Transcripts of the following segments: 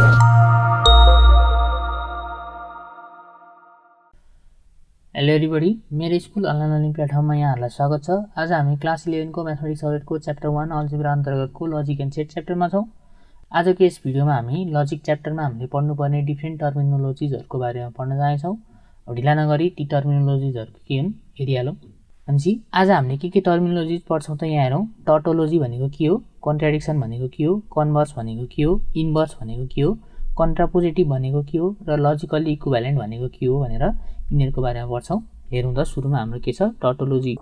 Hello everybody, मेरो school online learning प्लेटफर्ममा यहाँहरूलाई स्वागत छ। आज हामी क्लास 11 को म्याथमेटिक्स सब्जेक्टको च्याप्टर 1 अल्जेब्रा अन्तर्गतको लजिक एन्ड सेट च्याप्टरमा छौँ। आजको यस भिडियोमा हामी लजिक च्याप्टरमा हामीले पढ्नुपर्ने डिफ्रेन्ट टर्मिनोलोजिजहरूको बारेमा पढ्न जानेछौँ। ढिला नगरी ती टर्मिनोलोजिजहरू के हुन् हेरिहालौँ। भनेपछि आज हामीले के टर्मिनोलोजिज पढ्छौँ त यहाँ हेरौँ। टोटोलोजी भनेको के हो, कन्ट्राडिक्सन भनेको के हो, कन्भर्स भनेको के हो, इन्भर्स भनेको के हो, कन्ट्रापोजिटिभ भनेको के हो र लजिकल्ली इक्विभ्यालेन्ट भनेको के हो भनेर यिनीहरूको बारेमा पढ्छौँ। हेरौँ त सुरुमा हाम्रो के छ, टोटोलोजी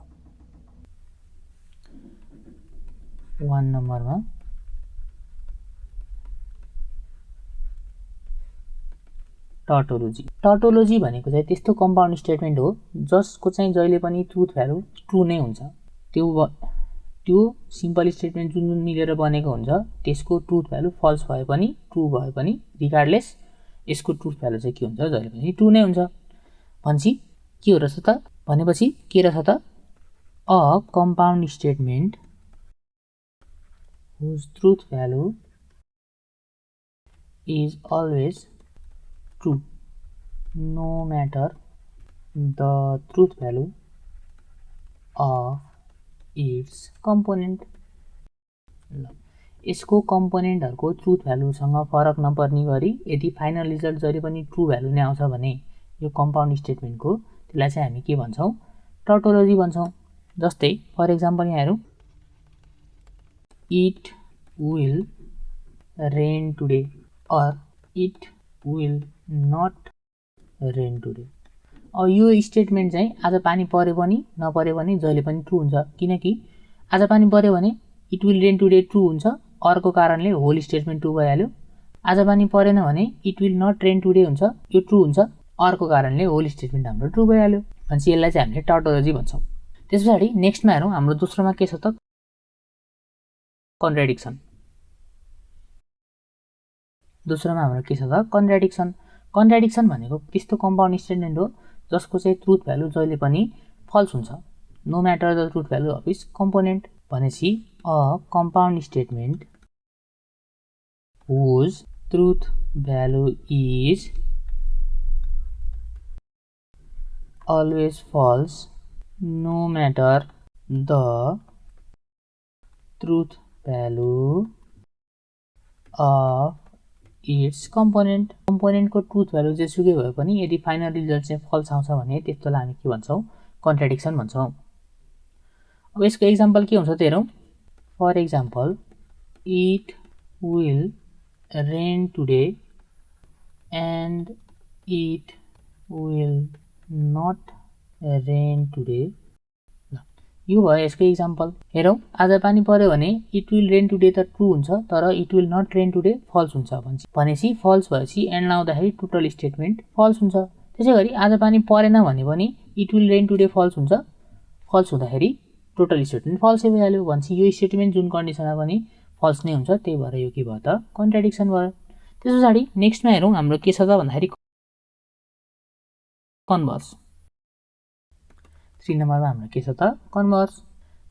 1 नम्बरमा टोटोलोजी भनेको चाहिँ त्यस्तो कम्पाउन्ड स्टेटमेन्ट हो जसको चाहिँ जहिले पनि ट्रुथ भ्यालु ट्रु नै हुन्छ। त्यो सिम्पल स्टेटमेन्ट जुन मिलेर बनेको हुन्छ त्यसको ट्रुथ भ्यालु फल्स भए पनि ट्रु भए पनि रिगार्डलेस यसको ट्रुथ भ्यालु चाहिँ के हुन्छ, जहिले पनि ट्रु नै हुन्छ। भनेपछि के हो रहेछ त, भनेपछि के रहेछ त, a compound statement whose truth value is always true no matter the truth value of its component। यसको कम्पोनेन्टहरूको ट्रुथ भ्यालुसँग फरक नपर्ने गरी यदि फाइनल रिजल्ट जहिले पनि ट्रु भ्यालु नै आउँछ भने यो कम्पाउन्ड स्टेटमेन्टको त्यसलाई चाहिँ हामी के भन्छौँ, टोटोलोजी भन्छौँ। जस्तै फर इक्जाम्पल यहाँ हेरौँ, it will rain today or it will not rain today. अब यो स्टेटमेन्ट चाहिँ आज पानी पऱ्यो पनि नपऱ्यो भने जहिले पनि ट्रु हुन्छ, किनकि आज पानी पऱ्यो भने it will rain today true हुन्छ, अर्को कारणले होल स्टेटमेन्ट ट्रु भइहाल्यो। आज पानी परेन भने it will not rain today हुन्छ, यो ट्रु हुन्छ, अर्को कारणले होल स्टेटमेन्ट हाम्रो ट्रु भइहाल्यो। भनेपछि यसलाई चाहिँ हामीले टोटोलोजी भन्छौँ। त्यस पछाडि नेक्स्टमा हेरौँ, हाम्रो दोस्रोमा के छ त, कन्ट्राडिक्सन। दोस्रोमा हाम्रो के छ त, कन्ट्राडिक्सन। कन्ट्राडिक्सन भनेको त्यस्तो कम्पाउन्ड स्टेटमेन्ट हो जसको चाहिँ ट्रुथ भ्यालु जहिले पनि फल्स हुन्छ, no matter the truth value of its component. भनेपछि a compound statement whose truth value is always false no matter the truth value of its component। कम्पोनेन्टको ट्रुथ भ्यालु जेसुकै भए पनि यदि फाइनल रिजल्ट चाहिँ फल्स आउँछ भने त्यस्तोलाई हामी के भन्छौँ, कन्ट्राडिक्सन भन्छौँ। अब यसको एक्जाम्पल के हुन्छ त हेरौँ। For example it will rain today and it will not rain today. यो भयो यसको इक्जाम्पल। हेरौँ, आज पानी पऱ्यो भने इट विल रेन टुडे त ट्रु हुन्छ, तर it will not rain today false हुन्छ। भनेपछि फल्स भएपछि एन्ड लाउँदाखेरि टोटल स्टेटमेन्ट फल्स हुन्छ। त्यसै गरी आज पानी परेन भने पनि it will rain today false हुन्छ, फल्स हुँदाखेरि टोटल स्टेटमेन्ट फल्सै भइहाल्यो। भनेपछि यो स्टेटमेन्ट जुन कन्डिसनमा पनि फल्स नै हुन्छ, त्यही भएर यो के भयो त, कन्ट्राडिक्सन भयो। त्यस पछाडि नेक्स्टमा हेरौँ, हाम्रो के छ त भन्दाखेरि कन्भर्स। 3 नम्बरमा हाम्रो के छ त, कन्भर्स।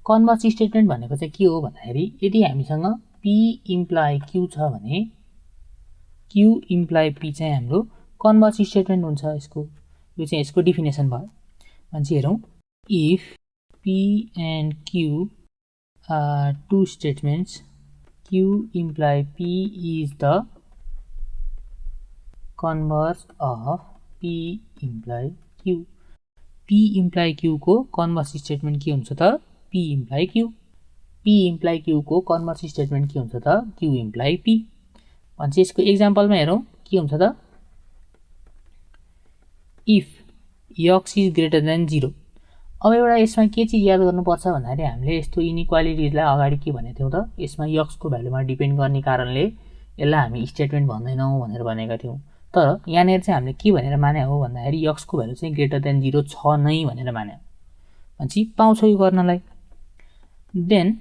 कन्भर्स स्टेटमेन्ट भनेको चाहिँ के हो भन्दाखेरि यदि हामीसँग पी इम्प्लाइ क्यू छ भने क्यू इम्प्लाइ पी चाहिँ हाम्रो कन्भर्स स्टेटमेन्ट हुन्छ। यो चाहिँ यसको डिफिनेसन भयो। भनेपछि हेरौँ, if P and Q are two statements Q imply P is the converse of P imply Q. P imply Q को कन्भर्स स्टेटमेन्ट के हुन्छ त, P imply Q. P imply Q को कन्भर्स स्टेटमेन्ट के हुन्छ त, क्यू इम्प्लाइ पी। भनेपछि यसको एक्जाम्पलमा हेरौँ के हुन्छ त, if x is greater than 0। अब एउटा यसमा के चिज याद गर्नुपर्छ भन्दाखेरि हामीले यस्तो इनइक्वालिटिजलाई अगाडि के भनेको थियौँ त, यसमा यक्सको भ्यालुमा डिपेन्ड गर्ने कारणले यसलाई हामी स्टेटमेन्ट भन्दैनौँ भनेर भनेका थियौँ। तर यहाँनिर चाहिँ हामीले के भनेर माने हो भन्दाखेरि यक्सको भ्यालु चाहिँ ग्रेटर देन 0 छ नै भनेर माने। भनेपछि पाउँछौ यो गर्नलाई। Then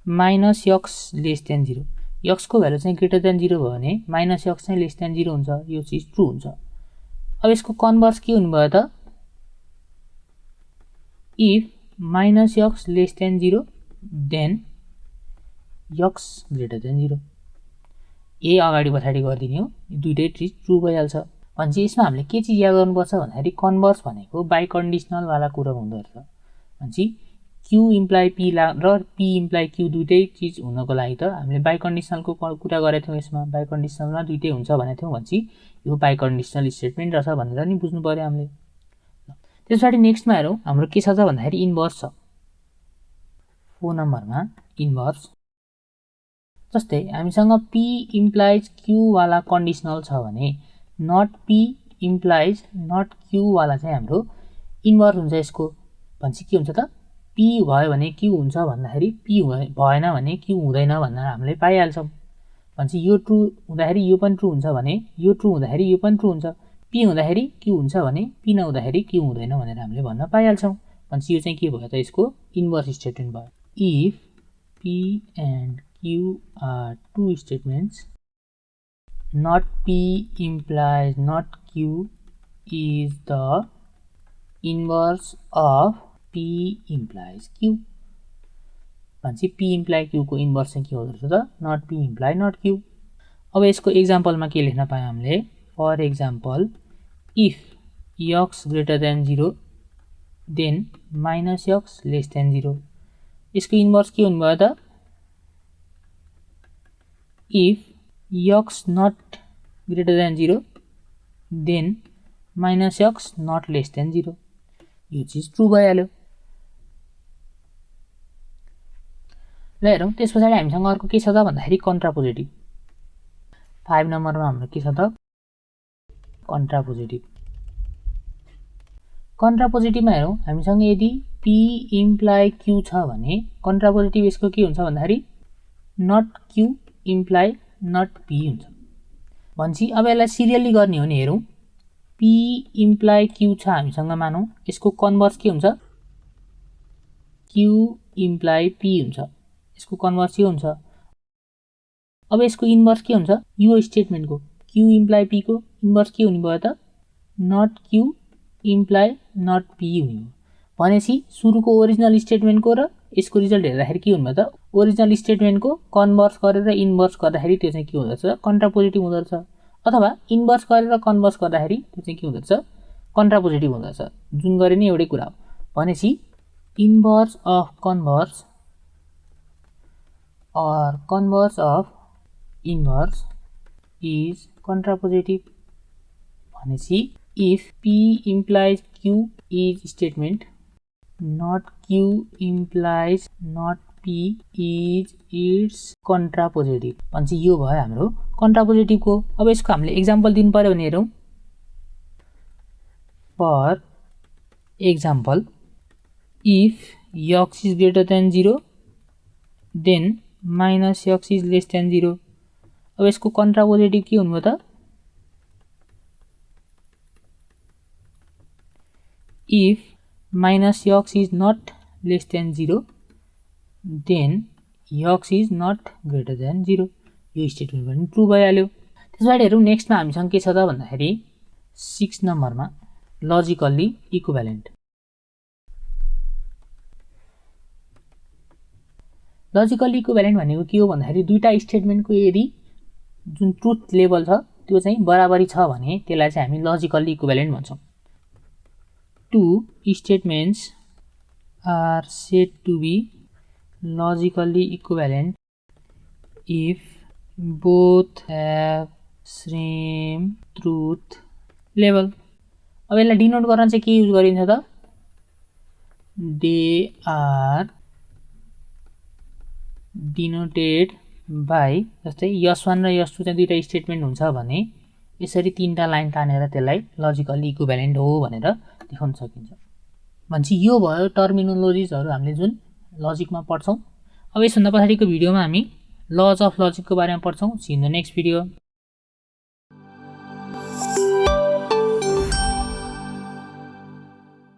minus x less than 0। यक्सको भ्यालु चाहिँ ग्रेटर देन 0 भयो भने माइनस यक्स चाहिँ लेस देन 0 हुन्छ, यो चिज ट्रु हुन्छ। अब यसको कन्भर्स के हुनुभयो त, if minus x less than 0 then x greater than 0। ए अगाडि पछाडि गरिदिने हो, दुईटै चिज ट्रु भइहाल्छ। भनेपछि यसमा हामीले के चिज याद गर्नुपर्छ भन्दाखेरि कन्भर्स भनेको बाई कन्डिसनल वाला कुरा हुँदो रहेछ। भनेपछि क्यु इम्प्लाइ पी र पी इम्प्लाइ क्यु दुईटै चिज हुनको लागि त हामीले बाई कन्डिसनलको कुरा गरेको थियौँ। यसमा बाई कन्डिसनलमा दुईटै हुन्छ भनेको थियौँ। भनेपछि यो बाई कन्डिसनल स्टेटमेन्ट रहेछ भनेर नि बुझ्नु पर्यो हामीले। त्यस पछाडि नेक्स्टमा हेरौँ हाम्रो के छ त भन्दाखेरि इन्भर्स छ। 4 नम्बरमा इन्भर्स। जस्तै हामीसँग पी इम्प्लाइज क्यु वाला कन्डिसनल छ भने not P implies not Q वाला चाहिँ हाम्रो इन्भर्स हुन्छ यसको। भनेपछि के हुन्छ त पी भयो भने क्यु हुन्छ भन्दाखेरि पी भएन भने क्यु हुँदैन भनेर हामीले पाइहाल्छौँ। भनेपछि यो ट्रु हुँदाखेरि यो पनि ट्रु हुन्छ भने यो ट्रु हुँदाखेरि यो पनि ट्रु हुन्छ। पी हुँदाखेरि क्यु हुन्छ भने पी नहुँदाखेरि क्यु हुँदैन भनेर हामीले भन्न पाइहाल्छौँ। भनेपछि यो चाहिँ के भयो त यसको इन्भर्स स्टेटमेन्ट भयो। If P and Q are two statements not P implies not Q is the inverse of P implies Q। भनेपछि P इम्प्लाइ Q को इन्भर्स चाहिँ के हुँदो रहेछ त not P imply not Q। अब यसको एक्जाम्पलमा के लेख्न पायौँ हामीले, for example if x greater than 0 then minus x less than 0। यसको इन्भर्स के हुनुभयो त if x not greater than 0 then minus x not less than 0। यो चिज ट्रु भइहाल्यो। ल हेरौँ त्यस पछाडि हामीसँग अर्को के छ त भन्दाखेरि कन्ट्रापोजिटिभ। 5 नम्बरमा हाम्रो के छ त कन्ट्रापोजिटिभ। कन्ट्रापोजिटिभमा हेरौँ हामीसँग यदि P इम्प्लाइ Q छ भने कन्ट्रापोजिटिभ यसको के हुन्छ भन्दाखेरि not Q imply not P हुन्छ। भनेपछि अब यसलाई सिरियली गर्ने हो नि हेरौँ। P इम्प्लाइ Q छ हामीसँग मानौँ, यसको कन्भर्स के हुन्छ Q इम्प्लाइ P हुन्छ। यसको कन्भर्स के हुन्छ। अब यसको इन्भर्स के हुन्छ यो स्टेटमेन्टको Q इम्प्लाइ P को इन्भर्स के हुने भयो त not Q imply not P हुने हो। भनेपछि सुरुको ओरिजिनल स्टेटमेन्टको र यसको रिजल्ट हेर्दाखेरि के हुनुभयो त ओरिजिनल स्टेटमेन्टको कन्भर्स गरेर इन्भर्स गर्दाखेरि त्यो चाहिँ के हुँदो रहेछ कन्ट्रापोजिटिभ हुँदो रहेछ, अथवा इन्भर्स गरेर कन्भर्स गर्दाखेरि त्यो चाहिँ के हुँदो रहेछ कन्ट्रापोजिटिभ हुँदो रहेछ। जुन गरे नि एउटै कुरा हो। भनेपछि inverse of converse or converse of inverse is contrapositive। भनेपछि if P implies Q is statement not Q implies not P is its contrapositive। भनेपछि यो भयो हाम्रो कन्ट्रापोजिटिभको। अब यसको हामीले एक्जाम्पल दिनु पर्यो भने हेरौँ। For example if x is greater than 0 then minus x is less than 0। अब यसको कन्ट्रापोजिटिभ के हुनुभयो त if minus x is not less than 0 then x is not greater than 0। यो स्टेटमेन्ट पनि ट्रु भइहाल्यो। त्यसबाट हेरौँ नेक्स्टमा हामीसँग के छ त भन्दाखेरि 6 नम्बरमा लजिकल्ली इक्विभ्यालेन्ट। लजिकल्ली इक्विभ्यालेन्ट भनेको के हो भन्दाखेरि दुईटा स्टेटमेन्टको यदि जुन ट्रुथ लेभल छ त्यो चाहिँ बराबरी छ भने त्यसलाई चाहिँ हामी लजिकल्ली इक्विभ्यालेन्ट भन्छौँ। Two statements are said to be logically equivalent if both have same truth level. अब यसलाई डिनोट गर्न चाहिँ के युज गरिन्छ त दे आर डिनोटेड बाई, जस्तै S1 र S2 चाहिँ दुईटा स्टेटमेन्ट हुन्छ भने यसरी तीनटा लाइन तानेर त्यसलाई लजिकल्ली इक्विभ्यालेन्ट हो भनेर देखाउन सकिन्छ। भनेपछि यो भयो टर्मिनोलोजिजहरू हामीले जुन लजिकमा पढ्छौँ। अब यसभन्दा पछाडिको भिडियोमा हामी लज अफ लजिकको बारेमा पढ्छौँ। See in the next video.